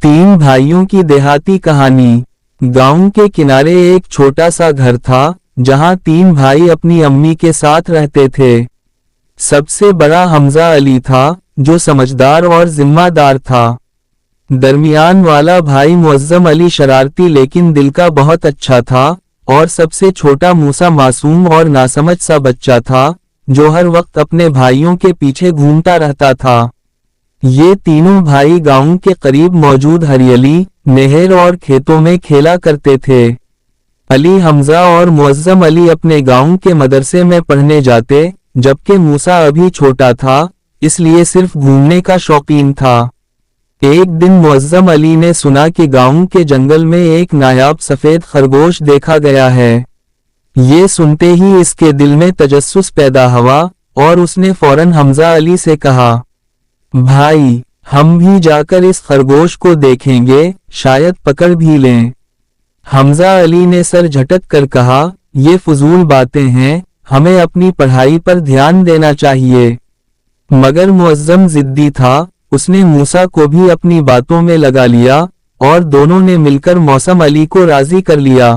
तीन भाइयों की देहाती कहानी। गांव के किनारे एक छोटा सा घर था जहां तीन भाई अपनी अम्मी के साथ रहते थे। सबसे बड़ा हमजा अली था जो समझदार और जिम्मेदार था। दरमियान वाला भाई मुअज्जम अली शरारती लेकिन दिल का बहुत अच्छा था, और सबसे छोटा मूसा मासूम और नासमझ सा बच्चा था जो हर वक्त अपने भाइयों के पीछे घूमता रहता था। ये तीनों भाई गांव के करीब मौजूद हरियाली, नहर और खेतों में खेला करते थे। अली, हमजा और मुअज्जम अली अपने गांव के मदरसे में पढ़ने जाते, जबकि मूसा अभी छोटा था, इसलिए सिर्फ घूमने का शौकीन था। एक दिन मुअज्जम अली ने सुना कि गांव के जंगल में एक नायाब सफेद खरगोश देखा गया है। ये सुनते ही इसके दिल में तजस्सुस पैदा हुआ और उसने फौरन हमजा अली से कहा, भाई, हम भी जाकर इस खरगोश को देखेंगे, शायद पकड़ भी लें। हमजा अली ने सर झटक कर कहा, ये फजूल बातें हैं, हमें अपनी पढ़ाई पर ध्यान देना चाहिए। मगर मुअज्जम जिद्दी था, उसने मूसा को भी अपनी बातों में लगा लिया और दोनों ने मिलकर मौसम अली को राजी कर लिया।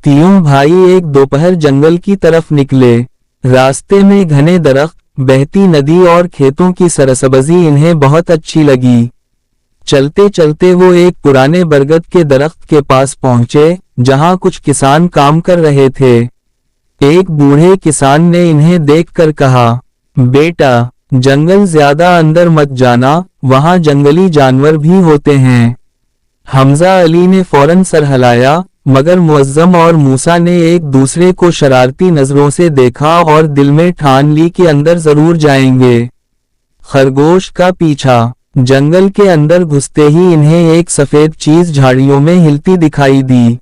तीनों भाई एक दोपहर जंगल की तरफ निकले। रास्ते में घने दरख्त, बहती नदी और खेतों की सरसब्जी इन्हें बहुत अच्छी लगी। चलते चलते वो एक पुराने बरगद के दरख्त के पास पहुंचे जहां कुछ किसान काम कर रहे थे। एक बूढ़े किसान ने इन्हें देखकर कहा, बेटा, जंगल ज्यादा अंदर मत जाना, वहां जंगली जानवर भी होते हैं। हमजा अली ने फौरन सर हिलाया, मगर मुअज्जम और मूसा ने एक दूसरे को शरारती नजरों से देखा और दिल में ठान ली कि अंदर जरूर जाएंगे। खरगोश का पीछा। जंगल के अंदर घुसते ही इन्हें एक सफेद चीज झाड़ियों में हिलती दिखाई दी।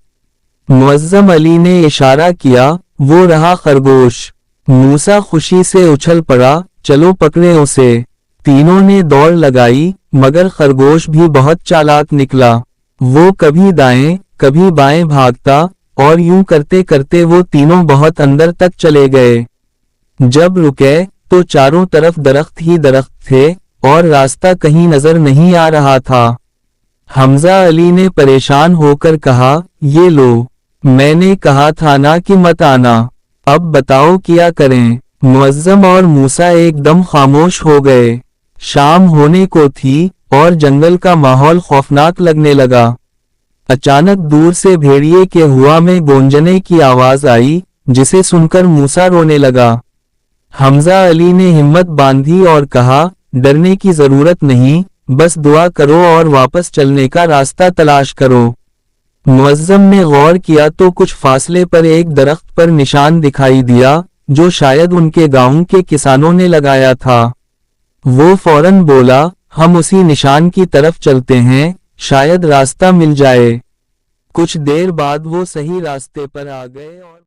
मुअज्जम अली ने इशारा किया, वो रहा खरगोश। मूसा खुशी से उछल पड़ा, चलो पकड़े उसे। तीनों ने दौड़ लगाई, मगर खरगोश भी बहुत चालाक निकला। वो कभी दाएं कभी बाएं भागता, और यूं करते करते वो तीनों बहुत अंदर तक चले गए। जब रुके तो चारों तरफ दरख्त ही दरख्त थे और रास्ता कहीं नजर नहीं आ रहा था। हमजा अली ने परेशान होकर कहा, ये लो, मैंने कहा था ना कि मत आना, अब बताओ क्या करें। मुअज्जम और मूसा एकदम खामोश हो गए। शाम होने को थी और जंगल का माहौल खौफनाक लगने लगा। अचानक दूर से भेड़िए के हुआ में गूंजने की आवाज आई, जिसे सुनकर मूसा रोने लगा। हमजा अली ने हिम्मत बांधी और कहा, डरने की जरूरत नहीं, बस दुआ करो और वापस चलने का रास्ता तलाश करो। मुअज्जम ने गौर किया तो कुछ फासले पर एक दरख्त पर निशान दिखाई दिया जो शायद उनके गांव के किसानों ने लगाया था। वो फौरन बोला, हम उसी निशान की तरफ चलते हैं, शायद रास्ता मिल जाए। कुछ देर बाद वो सही रास्ते पर आ गए और